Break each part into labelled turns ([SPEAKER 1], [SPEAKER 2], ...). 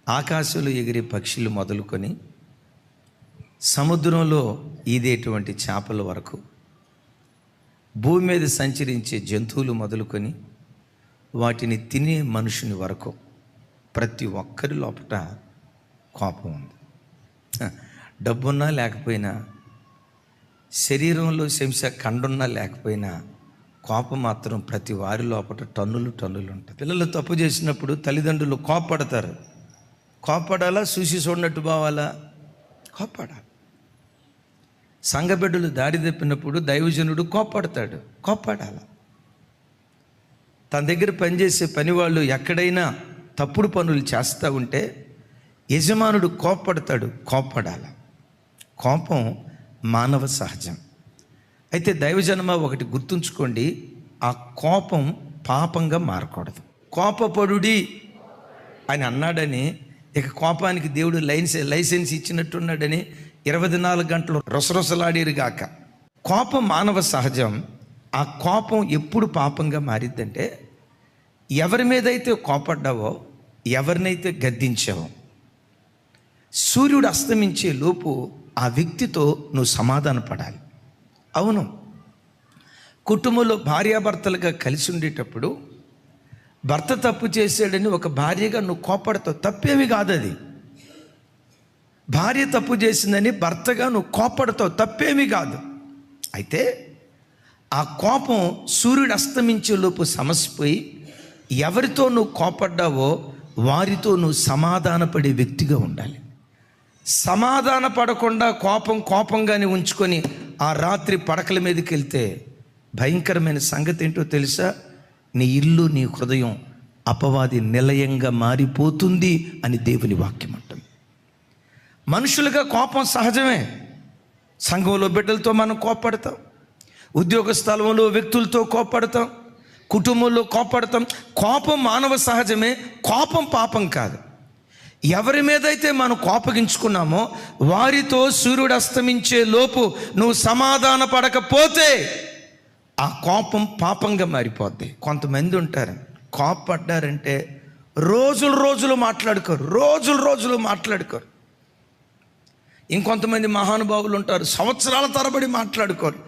[SPEAKER 1] ఆకాశంలో ఎగిరే పక్షులు మొదలుకొని సముద్రంలో ఈదేటువంటి చేపల వరకు, భూమి మీద సంచరించే జంతువులు మొదలుకొని వాటిని తినే మనుషుని వరకు ప్రతి ఒక్కరి లోపల కోపం ఉంది. డబ్బున్నా లేకపోయినా, శరీరంలో శంస కండున్నా లేకపోయినా కోపం మాత్రం ప్రతి వారి లోపల టన్నులు ఉంటుంది. పిల్లలు తప్పు చేసినప్పుడు తల్లిదండ్రులు కోపడతారు. కోపడాలా? చూసి చూడనట్టు బావాలా? కోపడాలి. సంఘబిడ్డలు దారి తప్పినప్పుడు దైవజనుడు కోపడాలి. తన దగ్గర పనిచేసే పనివాళ్ళు ఎక్కడైనా తప్పుడు పనులు చేస్తూ ఉంటే యజమానుడు కోపడాలి. కోపం మానవ సహజం. అయితే దైవజనమ ఒకటి గుర్తుంచుకోండి, ఆ కోపం పాపంగా మారకూడదు. కోపపడుడి అని అన్నాడని ఇక కోపానికి దేవుడు లైసెన్స్ ఇచ్చినట్టున్నాడని 24 గంటలు రొసరొసలాడేరుగాక. కోపం మానవ సహజం. ఆ కోపం ఎప్పుడు పాపంగా మారిద్దంటే, ఎవరి మీదైతే కోపడ్డావో, ఎవరినైతే గద్దించావో, సూర్యుడు అస్తమించే లోపు ఆ వ్యక్తితో నువ్వు సమాధాన పడాలి. అవును, కుటుంబంలో భార్యాభర్తలుగా కలిసి ఉండేటప్పుడు భర్త తప్పు చేసాడని ఒక భార్యగా నువ్వు కోపడతావు, తప్పేమి కాదు. అది భార్య తప్పు చేసిందని భర్తగా నువ్వు కోపడతావు, తప్పేమీ కాదు. అయితే ఆ కోపం సూర్యుడు అస్తమించే లోపు సమసిపోయి ఎవరితో నువ్వు కోపడ్డావో వారితో నువ్వు సమాధానపడే వ్యక్తిగా ఉండాలి. సమాధాన పడకుండా కోపంగానే ఉంచుకొని ఆ రాత్రి పడకల మీదకి వెళ్తే భయంకరమైన సంగతి ఏంటో తెలుసా? నీ ఇల్లు, నీ హృదయం అపవాది నిలయంగా మారిపోతుంది అని దేవుని వాక్యం అంటుంది. మనుషులుగా కోపం సహజమే. సంఘంలో బిడ్డలతో మనం కోపడతాం, ఉద్యోగ స్థలంలో వ్యక్తులతో కోపడతాం, కుటుంబంలో కోపడతాం. కోపం మానవ సహజమే. కోపం పాపం కాదు. ఎవరి మీదైతే మనం కోపగించుకున్నామో వారితో సూర్యుడు అస్తమించే లోపు నువ్వు సమాధాన పడకపోతే ఆ కోపం పాపంగా మారిపోద్ది. కొంతమంది ఉంటారు, కోపడ్డారంటే రోజులు మాట్లాడుకోరు. ఇంకొంతమంది మహానుభావులు ఉంటారు, సంవత్సరాల తరబడి మాట్లాడుకోరు,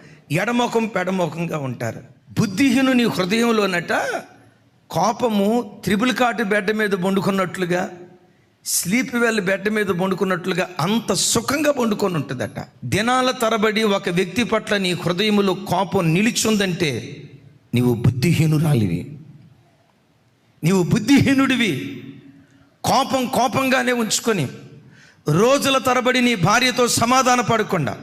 [SPEAKER 1] ఎడముఖం పెడముఖంగా ఉంటారు. బుద్ధిహీనుని హృదయంలోనట కోపము త్రిబుల్ కాటు బెడ్ మీద వండుకున్నట్లుగా, స్లీప్ వెల్ బెడ్ మీద వండుకున్నట్లుగా అంత సుఖంగా వండుకొని ఉంటుందట. దినాల తరబడి ఒక వ్యక్తి పట్ల నీ హృదయంలో కోపం నిలిచుందంటే నీవు బుద్ధిహీనుడివి. కోపంగానే ఉంచుకొని రోజుల తరబడి నీ భార్యతో సమాధాన పడకుండా,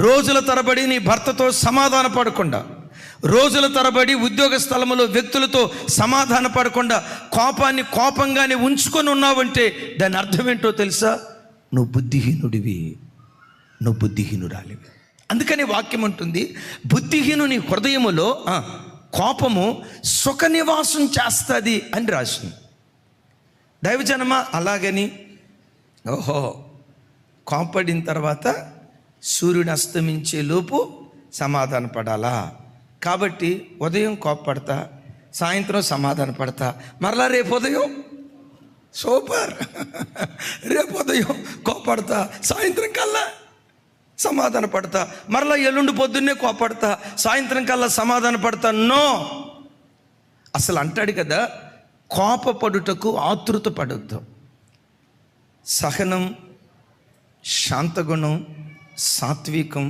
[SPEAKER 1] రోజుల తరబడి నీ భర్తతో సమాధాన పడకుండా, రోజుల తరబడి ఉద్యోగ స్థలంలో వ్యక్తులతో సమాధాన పడకుండా కోపంగానే ఉంచుకొని ఉన్నావంటే దాని అర్థం ఏంటో తెలుసా? నువ్వు బుద్ధిహీనురాలివి. అందుకని వాక్యం అంటుంది, బుద్ధిహీనుని హృదయములో కోపము సుఖ నివాసం చేస్తుంది అని రాసింది. దైవజనమ అలాగని కోపడిన తర్వాత సూర్యుడు అస్తమించే లోపు సమాధాన పడాలా? కాబట్టి ఉదయం కోపడతా, సాయంత్రం సమాధాన పడతా, మరలా రేపు ఉదయం సూపర్, రేపు ఉదయం కోపడతా, సాయంత్రం కల్లా సమాధాన పడతా, మరలా ఎల్లుండి పొద్దున్నే కోపడతా, సాయంత్రం కల్లా సమాధాన పడతా. నో, అసలు అంటాడు కదా, కోపపడుటకు ఆతృత పడొద్దు. సహనం, శాంతగుణం, సాత్వికం,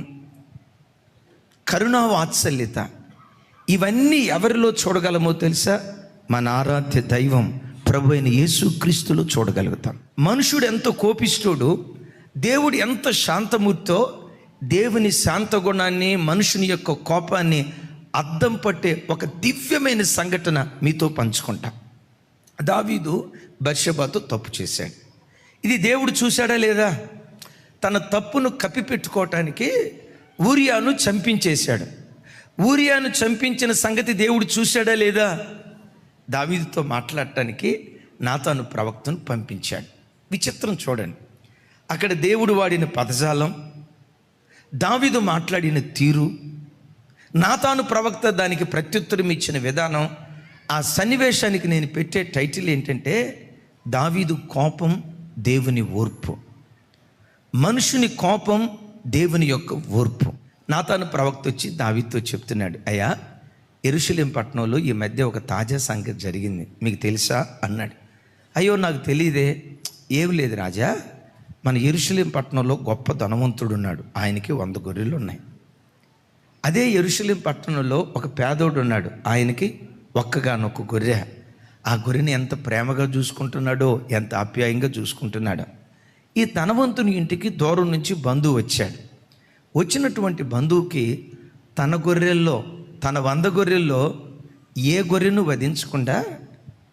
[SPEAKER 1] కరుణా వాత్సల్యత, ఇవన్నీ ఎవరిలో చూడగలమో తెలుసా? మన ఆరాధ్య దైవం ప్రభు అయిన యేసుక్రీస్తులో చూడగలుగుతాం. మనుషుడు ఎంత కోపిష్ఠుడు, దేవుడు ఎంత శాంతమూర్తో, దేవుని శాంతగుణాన్ని, మనుషుని యొక్క కోపాన్ని అద్దం పట్టే ఒక దివ్యమైన సంఘటన మీతో పంచుకుంటాం. దావీదు బత్షెబాతో తప్పు చేశాడు. ఇది దేవుడు చూశాడా లేదా? తన తప్పును కప్పిపెట్టుకోవటానికి ఊరియాను చంపించేశాడు. ఊరియాను చంపించిన సంగతి దేవుడు చూశాడా లేదా? దావీదుతో మాట్లాడటానికి నాతాను ప్రవక్తను పంపించాడు. విచిత్రం చూడండి, అక్కడ దేవుడు వాడిన పదజాలం, దావీదు మాట్లాడిన తీరు, నాతాను ప్రవక్త దానికి ప్రత్యుత్తరం ఇచ్చిన విధానం, ఆ సన్నివేశానికి నేను పెట్టే టైటిల్ ఏంటంటే దావీదు కోపం దేవుని ఓర్పు, మనుషుని కోపం దేవుని యొక్క ఓర్పు. నాతాను ప్రవక్త వచ్చి దావీదుతో చెప్తున్నాడు, అయ్యా యెరూషలేము పట్టణంలో ఈ మధ్య ఒక తాజా సంగతి జరిగింది, మీకు తెలుసా అన్నాడు. అయ్యో నాకు తెలియదే. ఏం లేదు రాజా, మన యెరూషలేము పట్టణంలో గొప్ప ధనవంతుడు ఉన్నాడు, ఆయనకి 100 గొర్రెలు ఉన్నాయి. అదే యెరూషలేము పట్టణంలో ఒక పేదోడు ఉన్నాడు, ఆయనకి ఒక్కగానొక్క గొర్రె. ఆ గొర్రెని ఎంత ప్రేమగా చూసుకుంటున్నాడో, ఎంత ఆప్యాయంగా చూసుకుంటున్నాడో. ఈ ధనవంతుని ఇంటికి దూరం నుంచి బంధువు వచ్చాడు. వచ్చినటువంటి బంధువుకి తన గొర్రెల్లో, తన 100 గొర్రెల్లో ఏ గొర్రెను వధించకుండా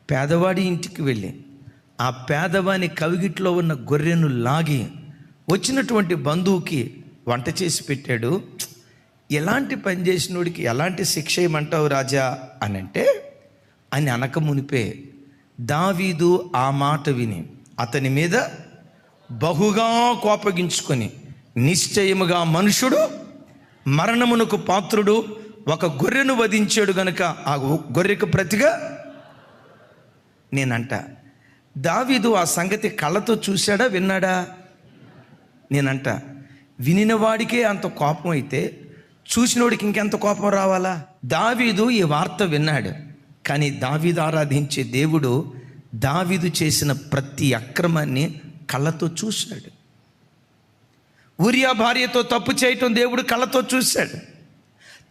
[SPEAKER 1] పేదవాడి ఇంటికి వెళ్ళి ఆ పేదవాని కవిగిట్లో ఉన్న గొర్రెను లాగి వచ్చినటువంటి బంధువుకి వంట చేసి పెట్టాడు. ఎలాంటి పని చేసినోడికి ఎలాంటి శిక్ష ఏమంటావు రాజా అని అంటే, అని అనక మునిపే దావీదు ఆ మాట విని అతని మీద బహుగా కోపగించుకొని, నిశ్చయముగా మనుషుడు మరణమునకు పాత్రుడు, ఒక గొర్రెను వధించాడు గనుక ఆ గొర్రెకు ప్రతిగా నేనంట. దావీదు ఆ సంగతి కళ్ళతో చూశాడా విన్నాడా? నేనంట వినిన వాడికే అంత కోపం అయితే చూసినోడికి ఇంకెంత కోపం రావాలా? దావీదు ఈ వార్త విన్నాడు, కానీ దావీదు ఆరాధించే దేవుడు దావీదు చేసిన ప్రతి అక్రమాన్ని కళ్ళతో చూశాడు. ఊరియా భార్యతో తప్పు చేయటం దేవుడు కళ్ళతో చూశాడు.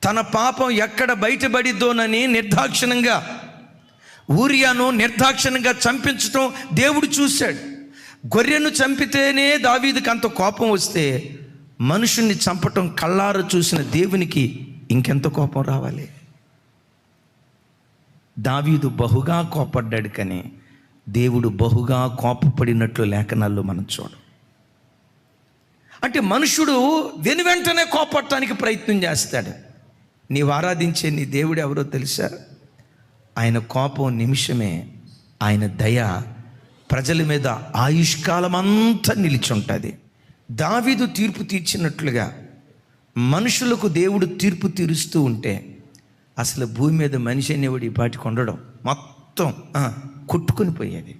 [SPEAKER 1] తన పాపం ఎక్కడ బయటపడిద్దోనని నిర్దాక్షిణంగా ఊరియాను నిర్దాక్షిణంగా చంపించటం దేవుడు చూశాడు. గొర్రెను చంపితేనే దావీదుకి అంత కోపం వస్తే మనుషుణ్ణి చంపటం కళ్ళారు చూసిన దేవునికి ఇంకెంత కోపం రావాలి? దావీదు బహుగా కోపడ్డాడు, కానీ దేవుడు బహుగా కోపపడినట్లు లేఖనాల్లో మనం చూడం. అంటే మనుషుడు వెనువెంటనే కోపడటానికి ప్రయత్నం చేస్తాడు. నీవు ఆరాధించే నీ దేవుడు ఎవరో తెలుసా? ఆయన కోపం నిమిషమే, ఆయన దయ ప్రజల మీద ఆయుష్కాలం అంతా నిలిచుంటుంది. దావీదు తీర్పు తీర్చినట్లుగా మనుషులకు దేవుడు తీర్పు తీరుస్తూ ఉంటే అసలు భూమి మీద మనిషి అనేవాడు ఈ పాటికి ఉండడం, మొత్తం కొట్టుకుని పోయేది.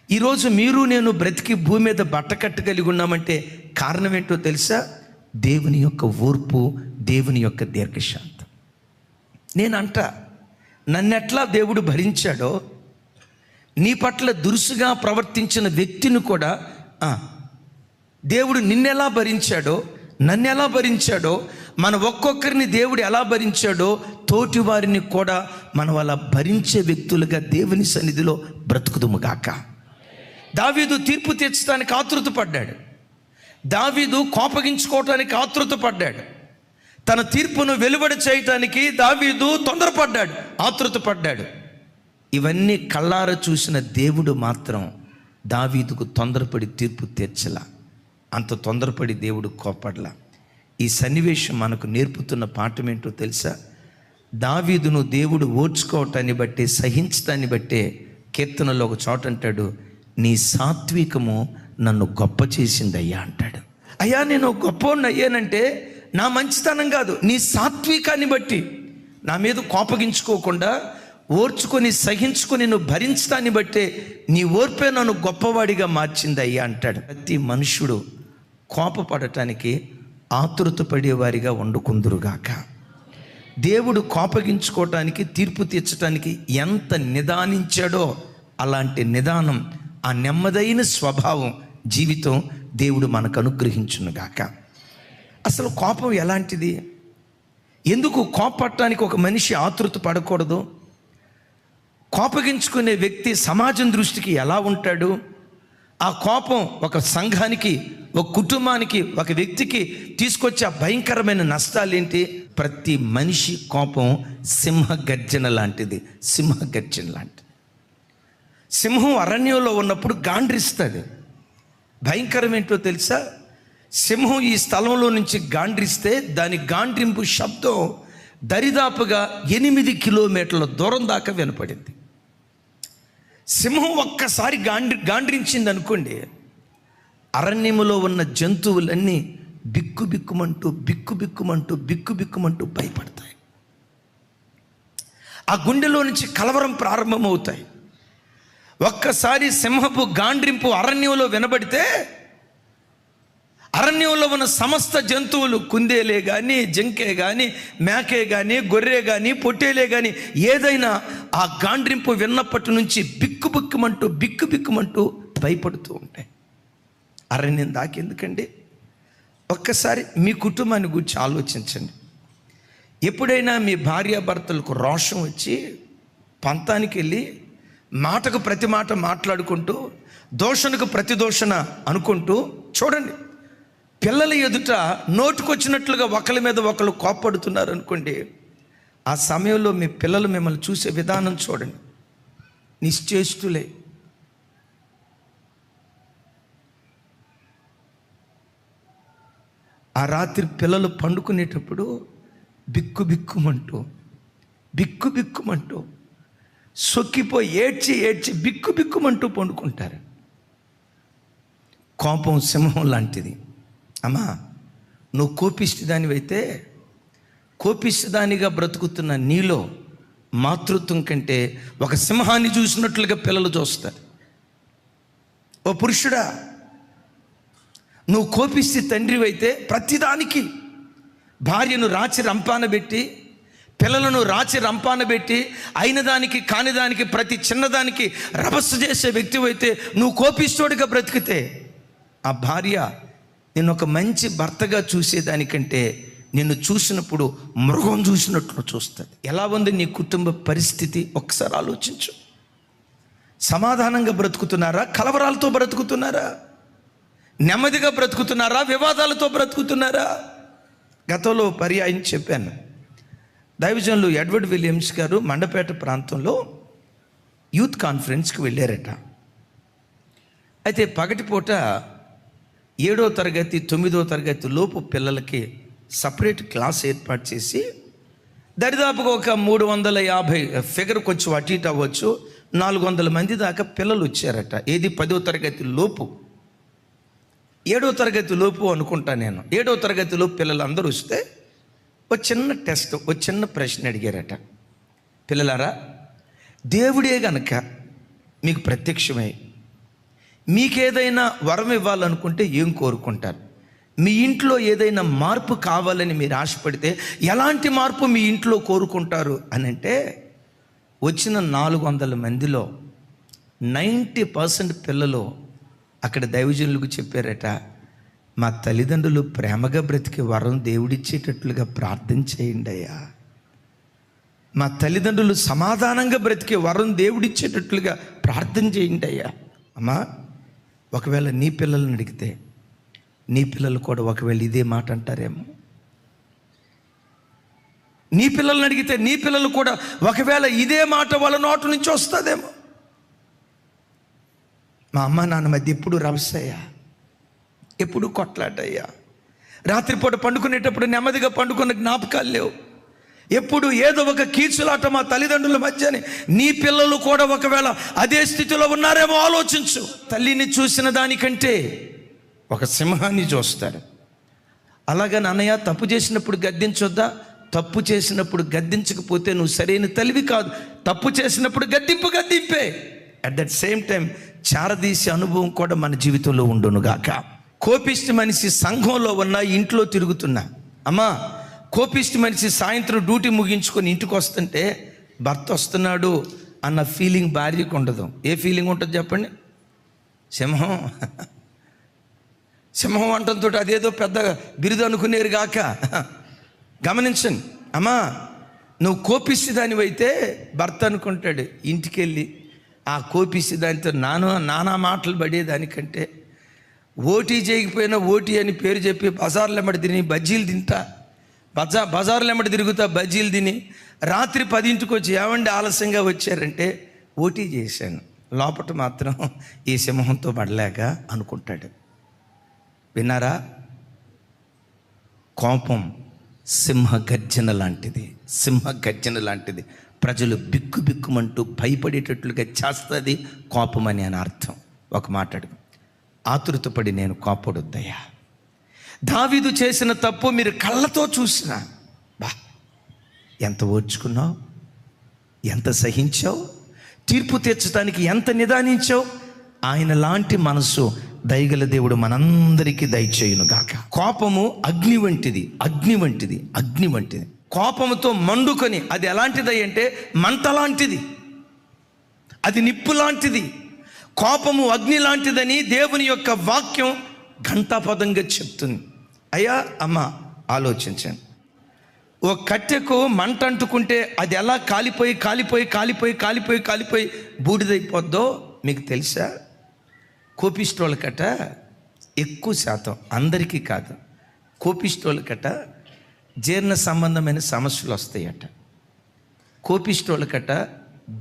[SPEAKER 1] ఈరోజు మీరు నేను బ్రతికి భూమి మీద బట్ట కట్టగలిగి ఉన్నామంటే కారణం ఏంటో తెలుసా? దేవుని యొక్క ఓర్పు, దేవుని యొక్క దీర్ఘశాంతం. నేనంట నన్నెట్లా దేవుడు భరించాడో, నీ పట్ల దురుసుగా ప్రవర్తించిన వ్యక్తిని కూడా దేవుడు నిన్నెలా భరించాడో, నన్నెలా భరించాడో, మన ఒక్కొక్కరిని దేవుడు ఎలా భరించాడో తోటి వారిని కూడా మనం అలా భరించే వ్యక్తులుగా దేవుని సన్నిధిలో బ్రతుకుదుముగాక. దావీదు తీర్పు తీర్చడానికి ఆతృత పడ్డాడు. దావీదు కోపగించుకోవటానికి ఆతృత పడ్డాడు. తన తీర్పును వెలువడి చేయటానికి దావీదు తొందరపడ్డాడు, ఆతృత పడ్డాడు. ఇవన్నీ కళ్ళార చూసిన దేవుడు మాత్రం దావీదుకు తొందరపడి తీర్పు తీర్చలా. అంత తొందరపడి దేవుడు కోపడలా. ఈ సన్నివేశం మనకు నేర్పుతున్న పాఠం ఏంటో తెలుసా? దావీదును దేవుడు ఓర్చుకోవటాన్ని బట్టి, సహించటాన్ని బట్టే కీర్తనలో ఒక చోట అంటాడు, నీ సాత్వికము నన్ను గొప్ప చేసిందయ్యా అంటాడు. అయ్యా నేను గొప్పవాడిని అయ్యానంటే నా మంచితనం కాదు, నీ సాత్వికాన్ని బట్టి, నా మీద కోపగించుకోకుండా ఓర్చుకొని సహించుకొని నువ్వు భరించడాన్ని బట్టే నీ ఓర్పే నన్ను గొప్పవాడిగా మార్చింది అయ్యా అంటాడు. ప్రతి మనుషుడు కోపపడటానికి ఆతృత పడేవారిగా వండుకుందురుగాక. దేవుడు కోపగించుకోవటానికి, తీర్పు తీర్చడానికి ఎంత నిదానించాడో అలాంటి నిదానం, ఆ నెమ్మదైన స్వభావం, జీవితం దేవుడు మనకు అనుగ్రహించునుగాక. అసలు కోపం ఎలాంటిది? ఎందుకు కోపపడటానికి ఒక మనిషి ఆతృత పడకూడదు? కోపగించుకునే వ్యక్తి సమాజం దృష్టికి ఎలా ఉంటాడు? ఆ కోపం ఒక సంఘానికి, ఒక కుటుంబానికి, ఒక వ్యక్తికి తీసుకొచ్చే భయంకరమైన నష్టాలు ఏంటి? ప్రతి మనిషి కోపం సింహ గర్జన లాంటిది. సింహ గర్జన లాంటిది. సింహం అరణ్యంలో ఉన్నప్పుడు గాండ్రిస్తుంది. భయంకరం ఏంటో తెలుసా? సింహం ఈ స్థలంలో నుంచి గాండ్రిస్తే దాని గాండ్రింపు శబ్దం దరిదాపుగా 8 కిలోమీటర్ల దూరం దాకా వినపడింది. సింహం ఒక్కసారి గాండ్రించింది అనుకోండి, అరణ్యములో ఉన్న జంతువులన్నీ బిక్కుబిక్కుమంటూ భయపడతాయి. ఆ గుండెలో నుంచి కలవరం ప్రారంభమవుతాయి. ఒక్కసారి సింహపు గాండ్రింపు అరణ్యంలో వినబడితే అరణ్యంలో ఉన్న సమస్త జంతువులు, కుందేలే కానీ, జింకే కానీ, మేకే కానీ, గొర్రె కానీ, పొట్టేలే కానీ, ఏదైనా ఆ గాండ్రింపు విన్నప్పటి నుంచి బిక్కుబిక్కుమంటూ భయపడుతూ ఉంటాయి. అరణ్యం దాకెందుకండి? ఒక్కసారి మీ కుటుంబాన్ని గురించి ఆలోచించండి. ఎప్పుడైనా మీ భార్యాభర్తలకు రోషం వచ్చి పంతానికి వెళ్ళి మాటకు ప్రతి మాట మాట్లాడుకుంటూ, దోషణకు ప్రతి దోషణ అనుకుంటూ చూడండి, పిల్లల ఎదుట నోటుకొచ్చినట్లుగా ఒకరి మీద ఒకరు కోప్పడుతున్నారు అనుకోండి, ఆ సమయంలో మీ పిల్లలు మిమ్మల్ని చూసే విధానం చూడండి, నిశ్చేష్టులే. ఆ రాత్రి పిల్లలు పండుకునేటప్పుడు బిక్కుబిక్కుమంటూ సొక్కిపోయి ఏడ్చి బిక్కుబిక్కుమంటూ పండుకుంటారు. కోపం సింహం లాంటిది. అమ్మా, నువ్వు కోపిష్టిదానివైతే కోపిష్టిదానిగా బ్రతుకుతున్న నీలో మాతృత్వం కంటే ఒక సింహాన్ని చూసినట్లుగా పిల్లలు చూస్తారు. ఓ పురుషుడా, నువ్వు కోపిష్టి తండ్రివైతే ప్రతిదానికి భార్యను రాచి రంపాన పెట్టి, పిల్లలను రాచి రంపాన పెట్టి, అయిన దానికి కాని దానికి ప్రతి చిన్నదానికి రభస చేసే వ్యక్తివైతే, నువ్వు కోపిష్టోడిగా బ్రతికితే ఆ భార్య నిన్ను ఒక మంచి భర్తగా చూసేదానికంటే నిన్ను చూసినప్పుడు మృగం చూసినట్లు చూస్తుంది. ఎలా ఉంది నీ కుటుంబ పరిస్థితి? ఒకసారి ఆలోచించు. సమాధానంగా బ్రతుకుతున్నారా? కలవరాలతో బ్రతుకుతున్నారా? నెమ్మదిగా బ్రతుకుతున్నారా? వివాదాలతో బ్రతుకుతున్నారా? గతంలో పర్యాయం చెప్పాను. దైవజనులు ఎడ్వర్డ్ విలియమ్స్ గారు మండపేట ప్రాంతంలో యూత్ కాన్ఫరెన్స్కి వెళ్ళారట. అయితే పగటిపూట 7వ తరగతి 9వ తరగతి లోపు పిల్లలకి సపరేట్ క్లాస్ ఏర్పాటు చేసి, దరిదాపుగా ఒక 350 ఫిగర్ కొంచెం అటు ఇటు అవ్వచ్చు, 400 మంది దాకా పిల్లలు వచ్చారట. ఏది 10వ తరగతి లోపు, 7వ తరగతి లోపు అనుకుంటా నేను. 7వ తరగతి లోపు పిల్లలు అందరూ వస్తే ఒక చిన్న టెస్ట్, ఒక చిన్న ప్రశ్న అడిగారట. పిల్లలారా, దేవుడే గనక మీకు ప్రత్యక్షమై మీకేదైనా వరం ఇవ్వాలనుకుంటే ఏం కోరుకుంటారు? మీ ఇంట్లో ఏదైనా మార్పు కావాలని మీరు ఆశపడితే ఎలాంటి మార్పు మీ ఇంట్లో కోరుకుంటారు అని అంటే, వచ్చిన 400 మందిలో 90% పిల్లలు అక్కడ దైవజనులకు చెప్పారట, మా తల్లిదండ్రులు ప్రేమగా బ్రతికే వరం దేవుడిచ్చేటట్లుగా ప్రార్థన చేయండి అయ్యా. మా తల్లిదండ్రులు సమాధానంగా బ్రతికే వరం దేవుడిచ్చేటట్లుగా ప్రార్థన చేయండి అయ్యా. అమ్మా, ఒకవేళ నీ పిల్లలను అడిగితే నీ పిల్లలు కూడా ఒకవేళ ఇదే మాట అంటారేమో. నీ పిల్లల్ని అడిగితే నీ పిల్లలు కూడా ఒకవేళ ఇదే మాట వాళ్ళ నోటు నుంచి వస్తుందేమో. మా అమ్మ నాన్న మధ్య ఎప్పుడు రభసయ్యా, ఎప్పుడు కొట్లాటయ్యా, రాత్రిపూట పండుకునేటప్పుడు నెమ్మదిగా పండుకున్న జ్ఞాపకాలు లేవు, ఎప్పుడు ఏదో ఒక కీచులాట మా తల్లిదండ్రుల మధ్యని. నీ పిల్లలు కూడా ఒకవేళ అదే స్థితిలో ఉన్నారేమో ఆలోచించు. తల్లిని చూసిన దానికంటే ఒక సింహాన్ని చూస్తారు. అలాగని అన్నయ్య తప్పు చేసినప్పుడు గద్దించొద్దా? తప్పు చేసినప్పుడు గద్దించకపోతే నువ్వు సరైన తల్లివి కాదు. తప్పు చేసినప్పుడు గద్దింపే. అట్ దట్ సేమ్ టైం చారదీసే అనుభవం కూడా మన జీవితంలో ఉండునుగాక. కోపిష్టి మనిషి సంఘంలో ఉన్న, ఇంట్లో తిరుగుతున్నా, అమ్మా కోపిష్టి మనిషి సాయంత్రం డ్యూటీ ముగించుకొని ఇంటికి వస్తుంటే భర్త వస్తున్నాడు అన్న ఫీలింగ్ భార్యకు ఉండదు. ఏ ఫీలింగ్ ఉంటుంది చెప్పండి? సింహం అంటంతో అదేదో పెద్ద బిరుదు అనుకునేరు గాక. గమనించండి అమ్మా, నువ్వు కోపిష్టి దానివైతే భర్త అనుకుంటాడు ఇంటికి వెళ్ళి ఆ కోపిష్టి దానితో నానా మాటలు పడేదానికంటే ఓటీ చేయకపోయినా ఓటీ అని పేరు చెప్పి బజార్లు ఎమ్మడి తిని బజ్జీలు తింటా, బజార్లు ఎమ్మడి తిరుగుతా బజ్జీలు తిని రాత్రి 10ంటికి వచ్చి ఏమండి ఆలస్యంగా వచ్చారంటే ఓటీ చేశాను, లోపట మాత్రం ఈ సింహంతో పడలేక అనుకుంటాడు. విన్నారా? కోపం సింహగర్జన లాంటిది. ప్రజలు బిక్కుమంటూ భయపడేటట్లుగా చేస్తుంది కోపం అని అర్థం. ఒక మాట అడుగు, ఆతురతపడి నేను కోపడొద్దయ్యా. దావీదు చేసిన తప్పు మీరు కళ్ళతో చూసినా, ఎంత ఓర్చుకున్నావు, ఎంత సహించావు, తీర్పు తీర్చడానికి ఎంత నిదానించావు. ఆయన లాంటి మనసు దయగల దేవుడు మనందరికీ దయచేయును గాక. కోపము అగ్ని వంటిది, అగ్ని వంటిది, అగ్ని వంటిది. కోపముతో మండుకొని అది ఎలాంటిది అంటే మంట లాంటిది, అది నిప్పు లాంటిది. కోపము అగ్ని లాంటిదని దేవుని యొక్క వాక్యం ఘంటాపదంగా చెప్తుంది. అయ్యా అమ్మ ఆలోచించండి, ఓ కట్టెకు మంట అంటుకుంటే అది ఎలా కాలిపోయి కాలిపోయి కాలిపోయి కాలిపోయి కాలిపోయి బూడిదైపోద్దో మీకు తెలుసా? కోపిస్టోళ్ళకట ఎక్కువ శాతం, అందరికీ కాదు, కోపిస్టోళ్ళకట జీర్ణ సంబంధమైన సమస్యలు వస్తాయట. కోపిస్టోళ్ళకట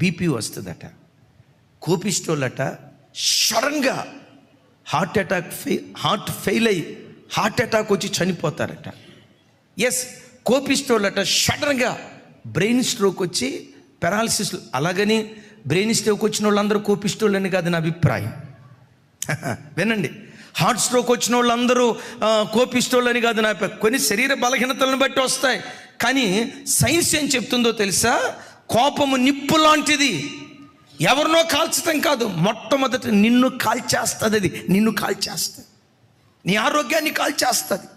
[SPEAKER 1] బీపీ వస్తుందట. కోపిస్టోళ్ళట సడన్గా హార్ట్ ఫెయిల్ అయ్యి హార్ట్ అటాక్ వచ్చి చనిపోతారట. ఎస్, కోపిస్టోళ్ళట సడన్గా బ్రెయిన్ స్ట్రోక్ వచ్చి పెరాలసిస్. అలాగని బ్రెయిన్ స్ట్రోక్ వచ్చిన వాళ్ళందరూ కోపిస్టోళ్ళని కాదు నా అభిప్రాయం. వినండి, హార్ట్ స్ట్రోక్ వచ్చిన వాళ్ళందరూ కోపిస్టోళ్ళని కాదు నా అభిప్రాయం. కొన్ని శరీర బలహీనతలను బట్టి వస్తాయి. కానీ సైన్స్ ఏం చెప్తుందో తెలుసా? కోపము నిప్పు లాంటిది. ఎవరినో కాల్చటం కాదు, మొట్టమొదట నిన్ను కాల్చేస్తుంది. అది నిన్ను కాల్చేస్తుంది, నీ ఆరోగ్యాన్ని కాల్చేస్తుంది,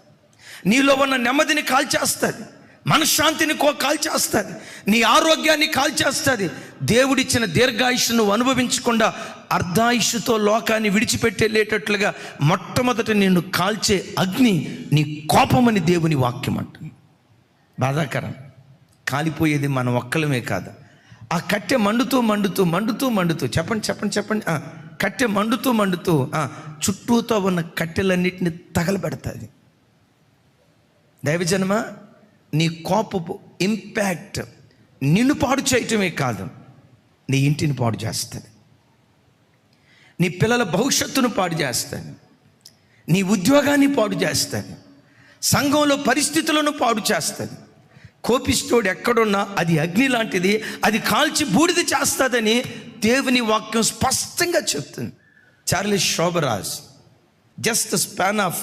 [SPEAKER 1] నీలో ఉన్న నెమ్మదిని కాల్చేస్తుంది, మనశ్శాంతిని కాల్చేస్తుంది, నీ ఆరోగ్యాన్ని కాల్చేస్తుంది. దేవుడిచ్చిన దీర్ఘాయుష్ను నువ్వు అనుభవించకుండా అర్ధాయుష్తో లోకాన్ని విడిచిపెట్టేటట్లుగా మొట్టమొదట నిన్ను కాల్చే అగ్ని నీ కోపమని దేవుని వాక్యం అంటుంది. బాధాకరం. కాలిపోయేది మనం ఒక్కలమే కాదు. ఆ కట్టె మండుతూ మండుతూ మండుతూ మండుతూ, చెప్పండి చెప్పండి చెప్పండి, కట్టె మండుతూ మండుతూ చుట్టూతో ఉన్న కట్టెలన్నిటిని తగలబెడతాది. దైవజనమా, నీ కోపపు ఇంపాక్ట్ నిన్ను పాడు చేయటమే కాదు, నీ ఇంటిని పాడు చేస్తుంది, నీ పిల్లల భవిష్యత్తును పాడు చేస్తుంది, నీ ఉద్యోగాన్ని పాడు చేస్తుంది, సంఘంలో పరిస్థితులను పాడు చేస్తుంది. కోపిస్టోడు ఎక్కడున్నా అది అగ్ని లాంటిది, అది కాల్చి బూడిద చేస్తుందని దేవుని వాక్యం స్పష్టంగా చెప్తుంది. Charles Sobhraj just span of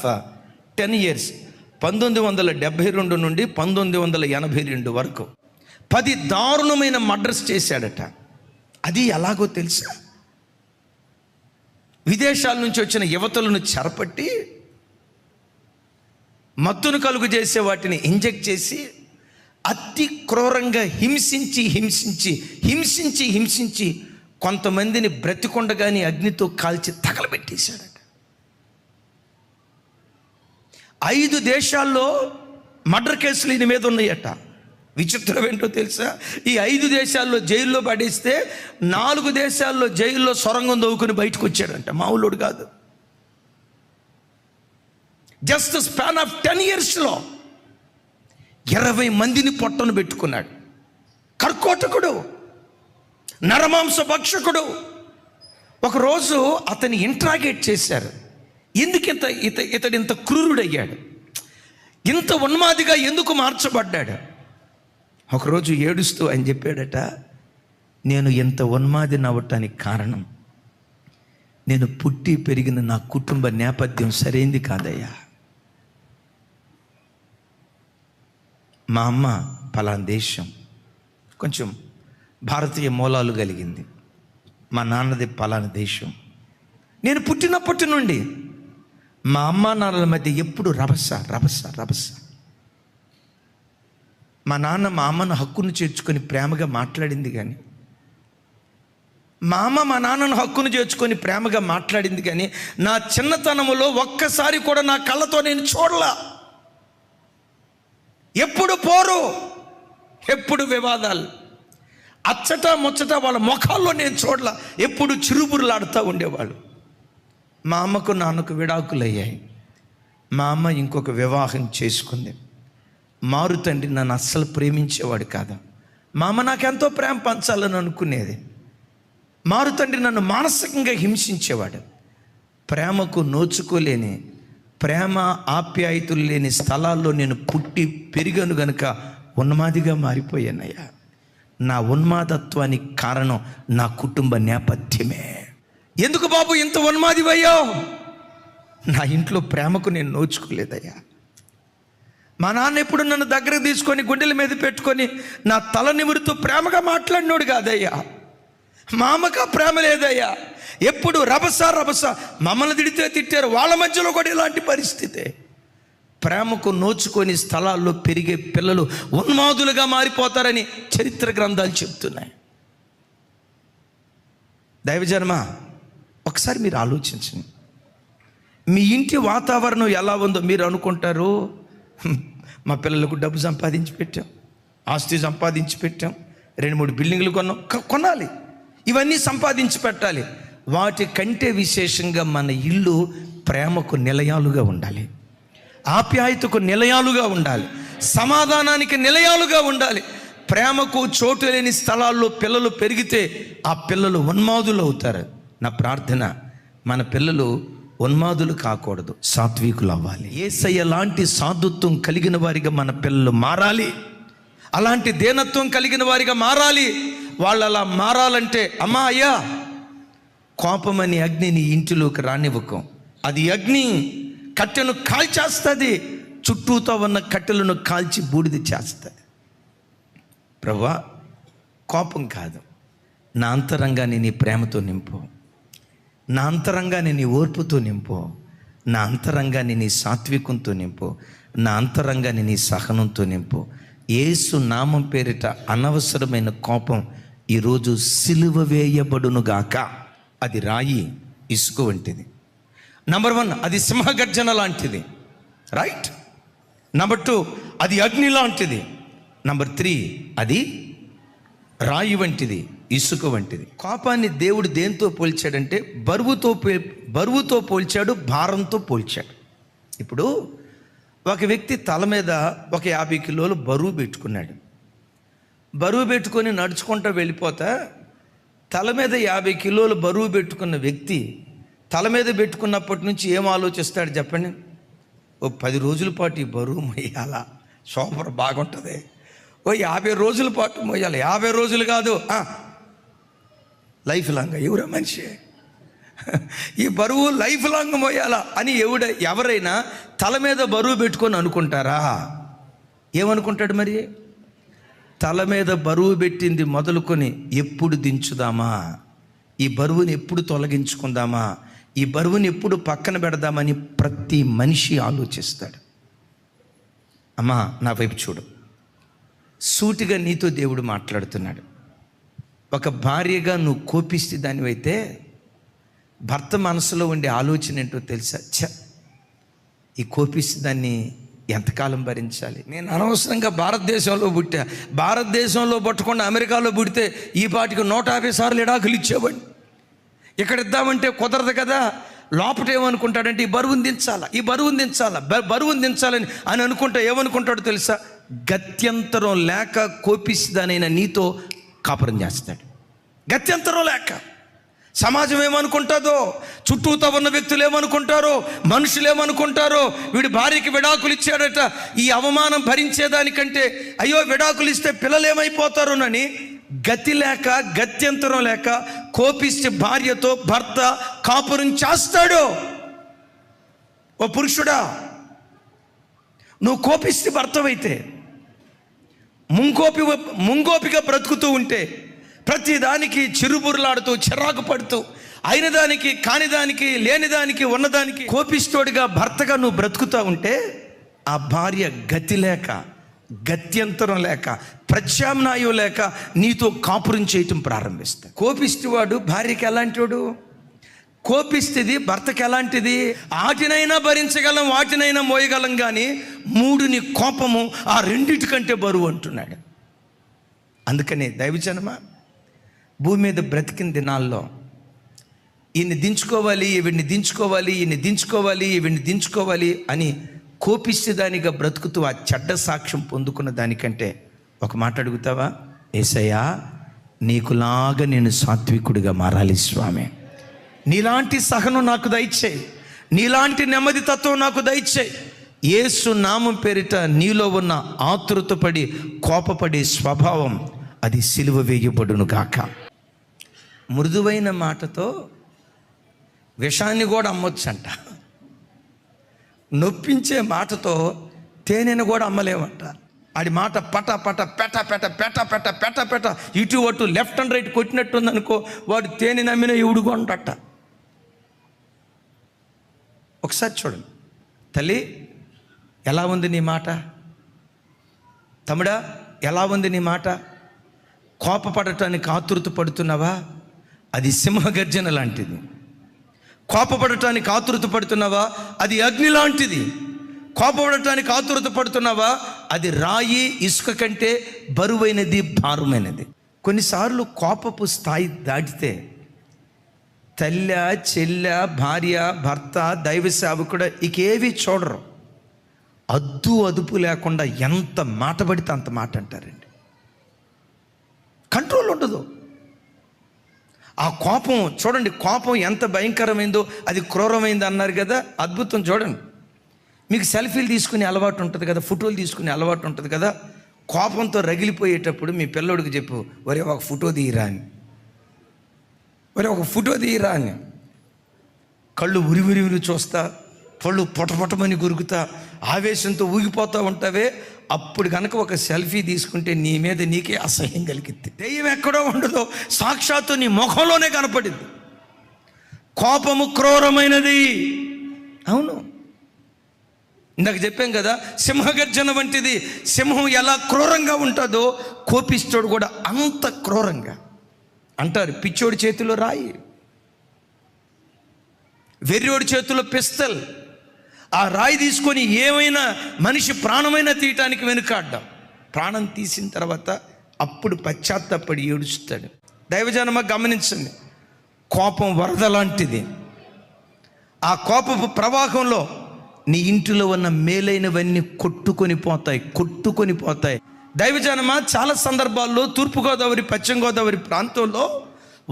[SPEAKER 1] 10 years 1972 నుండి 1982 వరకు 10 దారుణమైన మర్డర్స్ చేశాడట. అది ఎలాగో తెలుసా? విదేశాల నుంచి వచ్చిన యువతులను చెరపట్టి మత్తును కలుగు చేసే వాటిని ఇంజెక్ట్ చేసి అతి క్రూరంగా హింసించి హింసించి హింసించి హింసించి కొంతమందిని బ్రతికొండగాని అగ్నితో కాల్చి తగలబెట్టేశాడట. 5 దేశాల్లో మర్డర్ కేసులు ఈయన మీద ఉన్నాయట. విచిత్రం ఏంటో తెలుసా? ఈ 5 దేశాల్లో జైల్లో పడేస్తే 4 దేశాల్లో జైల్లో సొరంగం దవ్వుకుని బయటకు వచ్చాడంట. మామూలుడు కాదు. జస్ట్ స్పాన్ ఆఫ్ 10 yearsలో 20 మందిని పొట్టను పెట్టుకున్నాడు. కర్కోటకుడు, నరమాంస భక్షకుడు. ఒకరోజు అతన్ని ఇంట్రాగేట్ చేశారు. ఎందుకు ఇతడు ఇంత క్రూరుడయ్యాడు, ఇంత ఉన్మాదిగా ఎందుకు మార్చబడ్డాడు? ఒకరోజు ఏడుస్తూ ఆయన చెప్పాడట, నేను ఎంత ఉన్మాదిని అవ్వటానికి కారణం నేను పుట్టి పెరిగిన నా కుటుంబ నేపథ్యం సరైంది కాదయ్యా. మా అమ్మ పలానా దేశం, కొంచెం భారతీయ మూలాలు కలిగింది. మా నాన్నది పలానా దేశం. నేను పుట్టినప్పటి నుండి మా అమ్మ నాన్నల మధ్య ఎప్పుడు రభస రభస రభస. మా నాన్న మా అమ్మను హక్కును చేర్చుకొని ప్రేమగా మాట్లాడింది కానీ, మా అమ్మ మా నాన్నను హక్కును చేర్చుకొని ప్రేమగా మాట్లాడింది కానీ, నా చిన్నతనములో ఒక్కసారి కూడా నా కళ్ళతో నేను చూడలా. ఎప్పుడు పోరు, ఎప్పుడు వివాదాలు, అచ్చట ముచ్చట వాళ్ళ ముఖాల్లో నేను చూడలా. ఎప్పుడు చిరుబురులాడుతూ ఉండేవాళ్ళు. మా అమ్మకు నాన్నకు విడాకులు అయ్యాయి. మా అమ్మ ఇంకొక వివాహం చేసుకుంది. మారు తండ్రి నన్ను అస్సలు ప్రేమించేవాడు కాదు. మా అమ్మ నాకెంతో ప్రేమ పంచాలని అనుకునేది. మారు తండ్రి నన్ను మానసికంగా హింసించేవాడు. ప్రేమకు నోచుకోలేని, ప్రేమ ఆప్యాయతలు లేని స్థలాల్లో నేను పుట్టి పెరిగాను గనుక ఉన్మాదిగా మారిపోయానయ్యా. నా ఉన్మాదత్వానికి కారణం నా కుటుంబ నేపథ్యమే. ఎందుకు బాబు ఇంత ఉన్మాదివయ్యావు? నా ఇంట్లో ప్రేమకు నేను నోచుకోలేదయ్యా. మా నాన్న ఎప్పుడు నన్ను దగ్గరకు తీసుకొని గుండెల మీద పెట్టుకొని నా తల నిమురుతూ ప్రేమగా మాట్లాడినోడు కాదయ్యా. మా అమ్మకు ప్రేమ లేదయ్యా, ఎప్పుడు రభస మమ్మల్ని తిడితే తిట్టారు, వాళ్ళ మధ్యలో కూడా ఇలాంటి పరిస్థితే. ప్రేమకు నోచుకొని స్థలాల్లో పెరిగే పిల్లలు ఉన్మాదులుగా మారిపోతారని చరిత్ర గ్రంథాలు చెప్తున్నాయి. దైవజనమ, ఒకసారి మీరు ఆలోచించండి. మీ ఇంటి వాతావరణం ఎలా ఉందో మీరు అనుకుంటారు, మా పిల్లలకు డబ్బు సంపాదించి పెట్టాం, ఆస్తి సంపాదించి పెట్టాం, 2-3 బిల్డింగ్లు కొనాలి, ఇవన్నీ సంపాదించి పెట్టాలి. వాటి కంటే విశేషంగా మన ఇల్లు ప్రేమకు నిలయాలుగా ఉండాలి, ఆప్యాయతకు నిలయాలుగా ఉండాలి, సమాధానానికి నిలయాలుగా ఉండాలి. ప్రేమకు చోటు లేని స్థలాల్లో పిల్లలు పెరిగితే ఆ పిల్లలు ఉన్మాదులు అవుతారు. నా ప్రార్థన, మన పిల్లలు ఉన్మాదులు కాకూడదు, సాత్వికులు అవ్వాలి. యేసయ్య లాంటి సాధుత్వం కలిగిన వారిగా మన పిల్లలు మారాలి, అలాంటి దీనత్వం కలిగిన వారిగా మారాలి. వాళ్ళు అలా మారాలంటే, అమ్మా అయ్యా, కోపమని అగ్నిని ఇంటిలోకి రానివ్వకం. అది అగ్ని కట్టెను కాల్చేస్తుంది, చుట్టూతో ఉన్న కట్టెలను కాల్చి బూడిద చేస్తుంది. ప్రభువా, కోపం కాదు, నా అంతరంగాన్ని నీ ప్రేమతో నింపు, నా అంతరంగాన్ని నీ ఓర్పుతో నింపు, నా అంతరంగాన్ని నీ సాత్వికంతో నింపు, నా అంతరంగాన్ని నీ సహనంతో నింపు. యేసు నామం పేరిట అనవసరమైన కోపం ఈరోజు సిలువ వేయబడునుగాక. అది రాయి, ఇసుక వంటిది. నంబర్ 1, అది సింహగర్జన లాంటిది, రైట్. నంబర్ 2, అది అగ్ని లాంటిది. నంబర్ 3, అది రాయి వంటిది, ఇసుక వంటిది. కోపాన్ని దేవుడు దేంతో పోల్చాడంటే బరువుతో పోల్చాడు, భారంతో పోల్చాడు. ఇప్పుడు ఒక వ్యక్తి తల మీద ఒక 50 కిలోలు బరువు పెట్టుకున్నాడు. బరువు పెట్టుకొని నడుచుకుంటూ వెళ్ళిపోతా, తల మీద 50 కిలోలు బరువు పెట్టుకున్న వ్యక్తి తల మీద పెట్టుకున్నప్పటి నుంచి ఏం ఆలోచిస్తాడు చెప్పండి? ఓ 10 రోజుల పాటు ఈ బరువు మోయాలా, సూపర్ బాగుంటుంది, ఓ 50 రోజుల పాటు మోయాలి. 50 రోజులు కాదు, లైఫ్ లాంగ్. ఎవరా మనిషి, ఈ బరువు లైఫ్ లాంగ్ మోయాలా అని ఎవరైనా తల మీద బరువు పెట్టుకొని అనుకుంటారా? ఏమనుకుంటాడు మరి? తల మీద బరువు పెట్టింది మొదలుకొని ఎప్పుడు దించుదామా, ఈ బరువుని ఎప్పుడు తొలగించుకుందామా, ఈ బరువుని ఎప్పుడు పక్కన పెడదామని ప్రతి మనిషి ఆలోచిస్తాడు. అమ్మా, నా వైపు చూడు, సూటిగా నీతో దేవుడు మాట్లాడుతున్నాడు. ఒక భార్యగా నువ్వు కోపిస్తే దానివైతే భర్త మనసులో ఉండే ఆలోచన ఏంటో తెలుసా? ఈ కోపిస్తే దాన్ని ఎంతకాలం భరించాలి? నేను అనవసరంగా భారతదేశంలో పుట్టా, భారతదేశంలో పట్టకుండా అమెరికాలో పుడితే ఈ పాటికి 150 సార్లు ఎడాకులు ఇచ్చేవాడిని. ఇక్కడ ఇద్దామంటే కుదరదు కదా. లోపట ఏమనుకుంటాడంటే ఈ బరువుని దించాలని అనుకుంటా ఏమనుకుంటాడో తెలుసా? గత్యంతరం లేక కోపిస్తానైనా నీతో కాపురం చేస్తాడు. గత్యంతరం లేక. సమాజం ఏమనుకుంటుందో, చుట్టూతో ఉన్న వ్యక్తులు ఏమనుకుంటారో, మనుషులు ఏమనుకుంటారో, వీడి భార్యకి విడాకులు ఇచ్చాడట, ఈ అవమానం భరించేదానికంటే అయ్యో విడాకులు ఇస్తే పిల్లలు ఏమైపోతారోనని గతి లేక, గత్యంతరం లేక కోపిస్తే భార్యతో భర్త కాపురం చేస్తాడు. ఓ పురుషుడా, నువ్వు కోపిస్తే భర్తవైతే, ముంగోపిగా బ్రతుకుతూ ఉంటే, ప్రతిదానికి చిరుబురులాడుతూ చిరాకు పడుతూ, అయిన దానికి కాని దానికి లేని దానికి ఉన్నదానికి కోపిస్తోడిగా భర్తగా నువ్వు బ్రతుకుతూ ఉంటే, ఆ భార్య గతి లేక, గత్యంతరం లేక, ప్రత్యామ్నాయం లేక నీతో కాపురం చేయటం ప్రారంభిస్తాడు. కోపిస్తేవాడు భార్యకి ఎలాంటివాడు? కోపిస్తుంది భర్తకి ఎలాంటిది? వాటినైనా భరించగలం, వాటినైనా మోయగలం, కానీ మూడుని కోపము ఆ రెండిటికంటే బరువు అంటున్నాడు. అందుకనే దైవజనమా, భూమి మీద బ్రతికిన దినాల్లో ఈయన్ని దించుకోవాలి, ఈవిడ్ని దించుకోవాలి, ఈవిడ్ని దించుకోవాలి అని కోపిస్తేదానిగా బ్రతుకుతూ ఆ చెడ్డ సాక్ష్యం పొందుకున్న దానికంటే ఒక మాట అడుగుతావా? యేసయ్యా, నీకులాగా నేను సాత్వికుడిగా మారాలి స్వామి, నీలాంటి సహనం నాకు దయచేయి, నీలాంటి నెమ్మది తత్వం నాకు దయచేయి. యేసు నామం పేరిట నీలో ఉన్న ఆతృతపడి కోపపడే స్వభావం అది సిలువ వేయబడును గాక. మృదువైన మాటతో విషాన్ని కూడా అమ్మొచ్చంట, నొప్పించే మాటతో తేనెను కూడా అమ్మలేమంట. ఆడి మాట పట పట పెట పెట పెట పెట పెట పెట ఇటు అటు లెఫ్ట్ అండ్ రైట్ కొట్టినట్టుంది అనుకో, వాడు తేనె నమ్మిన ఇవుడుగా ఉండట. ఒకసారి చూడండి, తల్లి ఎలా ఉంది నీ మాట, తమ్ముడా ఎలా ఉంది నీ మాట. కోపపడటానికి ఆతృత పడుతున్నావా? అది సింహగర్జన లాంటిది. కోపపడటానికి ఆతృత పడుతున్నావా? అది అగ్ని లాంటిది. కోపపడటానికి ఆతృత పడుతున్నావా? అది రాయి ఇసుక కంటే బరువైనది, భారమైనది. కొన్నిసార్లు కోపపు స్థాయి దాటితే తల్లి, చెల్లె, భార్య, భర్త, దైవ సేవకుడు ఇకేవి చూడరు. అదుపు లేకుండా ఎంత మాట పడితే అంత మాట అంటారండి. కంట్రోల్ ఉండదు. ఆ కోపం చూడండి, కోపం ఎంత భయంకరమైందో, అది క్రూరమైంది అన్నారు కదా. అద్భుతం చూడండి. మీకు సెల్ఫీలు తీసుకునే అలవాటు ఉంటుంది కదా, ఫోటోలు తీసుకునే అలవాటు ఉంటుంది కదా. కోపంతో రగిలిపోయేటప్పుడు మీ పిల్లోడికి చెప్పు, ఒరే ఒక ఫోటో తీయరా అని, ఒరే ఒక ఫోటో తీయరా అని. కళ్ళు ఉరివిరివిరి చూస్తా, పళ్ళు పొటపొటమని గురుకుతా, ఆవేశంతో ఊగిపోతూ ఉంటావే. అప్పుడు కనుక ఒక సెల్ఫీ తీసుకుంటే నీ మీద నీకే అసహ్యం కలిగిద్ది. దెయ్యం ఎక్కడో ఉండదో, సాక్షాత్తు నీ ముఖంలోనే కనపడింది. కోపము క్రూరమైనది. అవును, ఇందాక చెప్పాం కదా, సింహగర్జన వంటిది. సింహం ఎలా క్రూరంగా ఉంటుందో కోపిస్తోడు కూడా అంత క్రూరంగా. అంటారు పిచ్చోడి చేతిలో రాయి, వెర్రోడి చేతిలో పిస్తల్. ఆ రాయి తీసుకొని ఏమైనా మనిషి ప్రాణమైనా తీయటానికి వెనుకాడ్డాం. ప్రాణం తీసిన తర్వాత అప్పుడు పశ్చాత్తాపడి ఏడుస్తాడు. దైవజనమ గమనించండి, కోపం వరద లాంటిది. ఆ కోపపు ప్రవాహంలో నీ ఇంటిలో ఉన్న మేలైనవన్నీ కొట్టుకొని పోతాయి. దైవజనమ చాలా సందర్భాల్లో తూర్పుగోదావరి, పశ్చిమ గోదావరి ప్రాంతంలో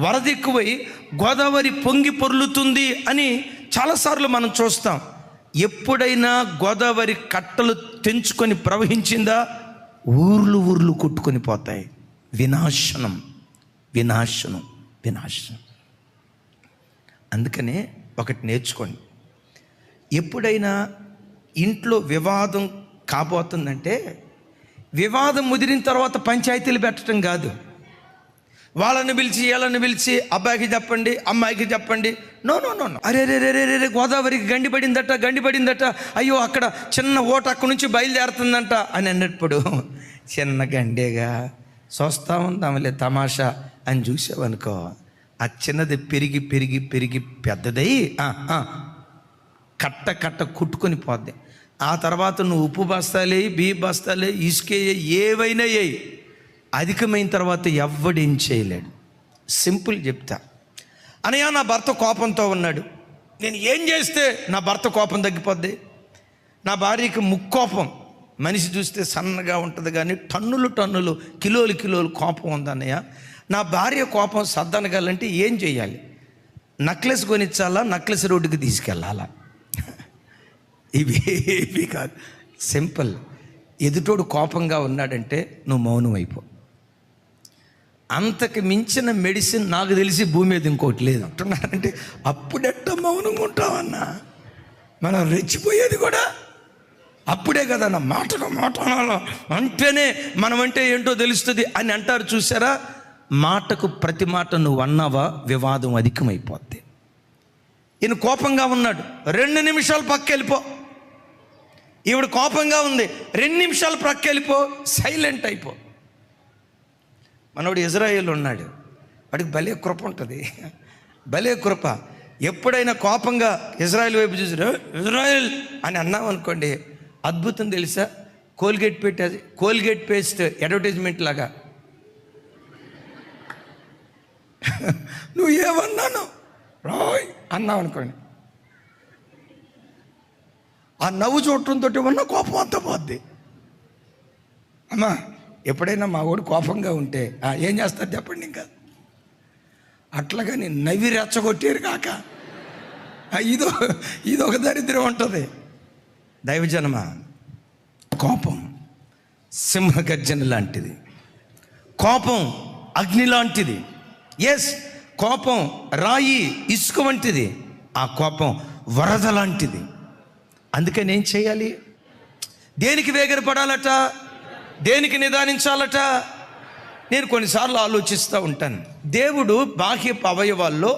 [SPEAKER 1] వరద ఎక్కువై గోదావరి పొంగి పొర్లుతుంది అని చాలాసార్లు మనం చూస్తాం. ఎప్పుడైనా గోదావరి కట్టలు తెంచుకొని ప్రవహించిందా? ఊర్లు కొట్టుకొని పోతాయి. వినాశనం. అందుకనే ఒకటి నేర్చుకోండి, ఎప్పుడైనా ఇంట్లో వివాదం కాబోతుందంటే వివాదం ముదిరిన తర్వాత పంచాయతీలు పెట్టడం కాదు. వాళ్ళని పిలిచి వీళ్ళని పిలిచి అబ్బాయికి చెప్పండి, అమ్మాయికి చెప్పండి. నో. అరే గోదావరికి గండి పడిందట, అయ్యో అక్కడ చిన్న ఓట అక్కడి నుంచి బయలుదేరుతుందంట అని అన్నప్పుడు, చిన్న గండేగా చూస్తా ఉందాంలే తమాషా అని చూసావనుకో, ఆ చిన్నది పెరిగి పెద్దదై కట్ట కుట్టుకొని పోద్ది. ఆ తర్వాత నువ్వు ఉప్పు బస్తాలే, బియ్య బస్తాలే, ఇసుకే, ఏవైనా అధికమైన తర్వాత ఎవ్వడేం చేయలేడు. సింపుల్ చెప్తా. అనయ్య నా భర్త కోపంతో ఉన్నాడు, నేను ఏం చేస్తే నా భర్త కోపం తగ్గిపోద్ది? నా భార్యకి ముక్కోపం, మనిషి చూస్తే సన్నగా ఉంటుంది కానీ టన్నులు కిలోలు కోపం ఉందన్నయ్య. నా భార్య కోపం సర్దనగాలంటే ఏం చేయాలి? నక్లెస్ కొనిచ్చాలా, నక్లెస్ రోడ్డుకి తీసుకెళ్ళాలా? ఇవి కాదు, సింపుల్. ఎదుటోడు కోపంగా ఉన్నాడంటే నువ్వు మౌనం అయిపో. అంతకు మించిన మెడిసిన్ నాకు తెలిసి భూమి మీద ఇంకోటి లేదు అంటున్నారంటే అప్పుడెట్ట మౌనంగా ఉంటావన్నా? మనం రెచ్చిపోయేది కూడా అప్పుడే కదా. నా మాటలు అంటేనే మనం అంటే ఏంటో తెలుస్తుంది అని అంటారు చూసారా. మాటకు ప్రతి మాట నువ్వు అన్నావా వివాదం అధికమైపోద్ది. ఈయన కోపంగా ఉన్నాడు, 2 నిమిషాలు పక్క వెళ్ళిపో. ఈవిడ కోపంగా ఉంది, 2 నిమిషాలు ప్రక్క వెళ్ళిపో, సైలెంట్ అయిపో. మనోడు ఇజ్రాయేల్ ఉన్నాడు, వాడికి భలే కృప ఉంటుంది, భలే కృప. ఎప్పుడైనా కోపంగా ఇజ్రాయేల్ వైపు చూసి ఇజ్రాయేల్ అని అన్నావు అనుకోండి, అద్భుతం తెలుసా? కోల్గేట్ పేస్ట్ అడ్వర్టైజ్మెంట్ లాగా నువ్వు ఏమన్నాను రాయ్ అన్నావు అనుకోండి, ఆ నవ్వు చూడటంతో ఉన్న కోపం అంతా పోద్ది. అమ్మా ఎప్పుడైనా మా వాడు కోపంగా ఉంటే ఏం చేస్తారు చెప్పండి? ఇంకా అట్లాగని నవ్వి రెచ్చగొట్టారు కాక ఇదొక దరిద్రం ఉంటుంది. దైవజనమ, కోపం సింహగర్జన లాంటిది, కోపం అగ్ని లాంటిది. ఎస్, కోపం రాయి ఇసుక వంటిది, ఆ కోపం వరద లాంటిది. అందుకని ఏం చేయాలి? దేనికి వేగరపడాలట? దేనికి నిదానించాలట? నేను కొన్నిసార్లు ఆలోచిస్తూ ఉంటాను. దేవుడు బాహ్యపు అవయవాల్లో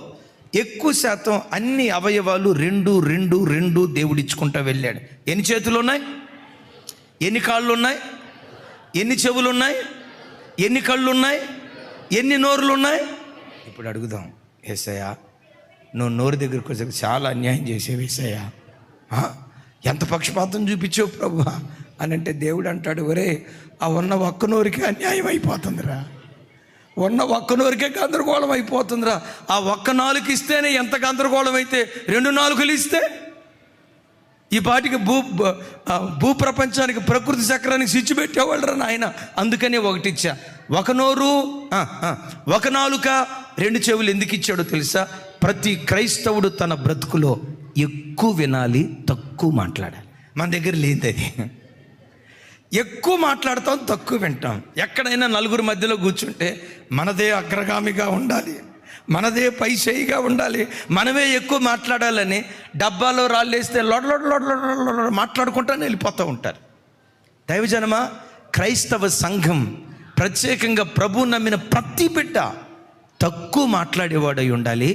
[SPEAKER 1] ఎక్కువ శాతం అన్ని అవయవాలు రెండు దేవుడు ఇచ్చుకుంటూ వెళ్ళాడు. ఎన్ని చేతులు ఉన్నాయి? ఎన్ని కాళ్ళు ఉన్నాయి? ఎన్ని చెవులు ఉన్నాయి? ఎన్ని కళ్ళు ఉన్నాయి? ఎన్ని నోరులు ఉన్నాయి? ఇప్పుడు అడుగుదాం, యేసయ్యా నువ్వు నోరు దగ్గరికి వచ్చి చాలా అన్యాయం చేసేవి యేసయ్యా, ఎంత పక్షపాతం చూపించావు ప్రభు అని అంటే దేవుడు అంటాడు, ఒరే ఆ ఉన్న ఒక్క నోరికే అన్యాయం అయిపోతుందిరా, ఉన్న ఒక్క నోరికే గందరగోళం అయిపోతుందిరా. ఆ ఒక్క నాలుగు ఇస్తేనే ఎంత గందరగోళం అయితే 2 నాలుకలు ఇస్తే ఈ పాటికి భూ ప్రపంచానికి ప్రకృతి చక్రానికి స్విచ్ పెట్టేవాళ్ళరా నాయన. అందుకనే ఒకటి ఇచ్చా. ఒక నోరు, ఒక నాలుక, 2 చెవులు ఎందుకు ఇచ్చాడో తెలుసా? ప్రతి క్రైస్తవుడు తన బ్రతుకులో ఎక్కువ వినాలి, తక్కువ మాట్లాడాలి. మన దగ్గర లేదు అది. ఎక్కువ మాట్లాడతాం, తక్కువ వింటాం. ఎక్కడైనా నలుగురు మధ్యలో కూర్చుంటే మనదే అగ్రగామిగా ఉండాలి, మనదే పై చేయిగా ఉండాలి, మనమే ఎక్కువ మాట్లాడాలని డబ్బాలో రాళ్ళేస్తే లొడ మాట్లాడుకుంటానే వెళ్ళిపోతూ ఉంటారు. దైవజనమ, క్రైస్తవ సంఘం ప్రత్యేకంగా ప్రభు నమ్మిన ప్రతి బిడ్డ తక్కువ మాట్లాడేవాడై ఉండాలి,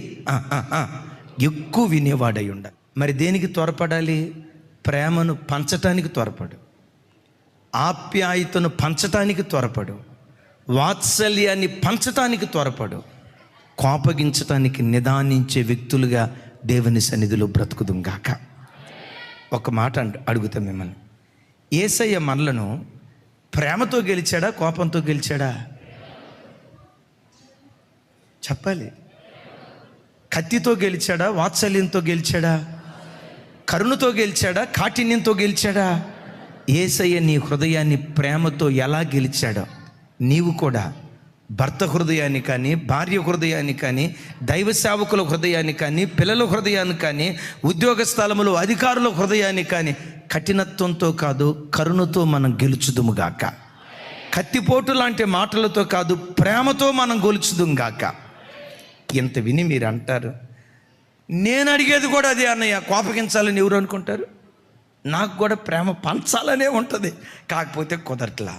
[SPEAKER 1] ఎక్కువ వినేవాడై ఉండాలి. మరి దేనికి త్వరపడాలి? ప్రేమను పంచటానికి త్వరపడు, ఆప్యాయతను పంచటానికి త్వరపడు, వాత్సల్యాన్ని పంచటానికి త్వరపడు. కోపగించటానికి నిదానించే వ్యక్తులుగా దేవుని సన్నిధిలో బ్రతుకుదుంగాక. ఒక మాట అడుగుతాం మిమ్మల్ని, యేసయ్య మనలను ప్రేమతో గెలిచాడా, కోపంతో గెలిచాడా? చెప్పాలి. కత్తితో గెలిచాడా, వాత్సల్యంతో గెలిచాడా? కరుణతో గెలిచాడా, కాఠిన్యంతో గెలిచాడా? యేసయ్య నీ హృదయాన్ని ప్రేమతో ఎలా గెలిచాడో నీవు కూడా భర్త హృదయాన్ని కానీ, భార్య హృదయాన్ని కానీ, దైవ సేవకుల హృదయాన్ని కానీ, పిల్లల హృదయాన్ని కానీ, ఉద్యోగ స్థలములో అధికారుల హృదయాన్ని కానీ కఠినత్వంతో కాదు, కరుణతో మనం గెలుచుదుముగాక. కత్తిపోటు లాంటి మాటలతో కాదు, ప్రేమతో మనం గెలుచుదుముగాక. ఇంత విని మీరు అంటారు, నేను అడిగేది కూడా అదే అన్నయ్య, కోపగించాలని ఎవరు అనుకుంటారు? నాకు కూడా ప్రేమ పంచాలనే ఉంటుంది, కాకపోతే కుదరట్లా.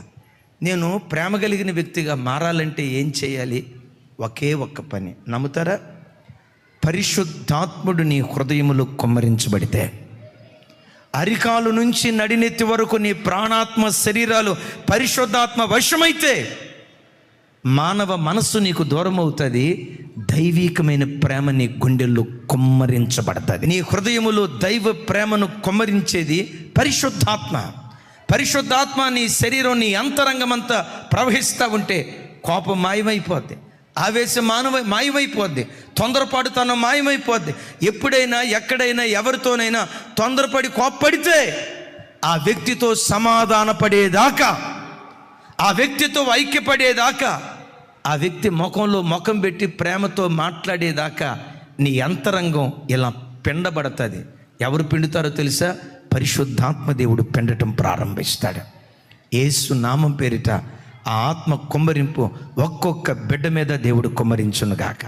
[SPEAKER 1] నేను ప్రేమ కలిగిన వ్యక్తిగా మారాలంటే ఏం చేయాలి? ఒకే ఒక్క పని. నమ్ముతారా? పరిశుద్ధాత్ముడు నీ హృదయములో కుమ్మరించబడితే, అరికాలు నుంచి నడినెత్తి వరకు నీ ప్రాణాత్మ శరీరాలు పరిశుద్ధాత్మ వశమైతే మానవ మనస్సు నీకు దూరం అవుతుంది, దైవికమైన ప్రేమ నీ గుండెల్లో కుమ్మరించబడుతుంది. నీ హృదయములో దైవ ప్రేమను కుమ్మరించేది పరిశుద్ధాత్మ. పరిశుద్ధాత్మ నీ శరీరం, నీ అంతరంగమంతా ప్రవహిస్తూ ఉంటే కోపం మాయమైపోద్ది, ఆవేశం మాయమైపోద్ది, తొందరపాటుతనం మాయమైపోద్ది. ఎప్పుడైనా ఎక్కడైనా ఎవరితోనైనా తొందరపడి కోప్పడితే ఆ వ్యక్తితో సమాధాన పడేదాకా, ఆ వ్యక్తితో ఐక్యపడేదాకా, ఆ వ్యక్తి ముఖంలో ముఖం పెట్టి ప్రేమతో మాట్లాడేదాకా నీ అంతరంగం ఇలా పిండబడుతుంది. ఎవరు పిండుతారో తెలుసా? పరిశుద్ధాత్మ దేవుడు పిండటం ప్రారంభిస్తాడు. యేసు నామం పేరిట ఆ ఆత్మ కుమ్మరింపు ఒక్కొక్క బిడ్డ మీద దేవుడు కుమ్మరించునుగాక.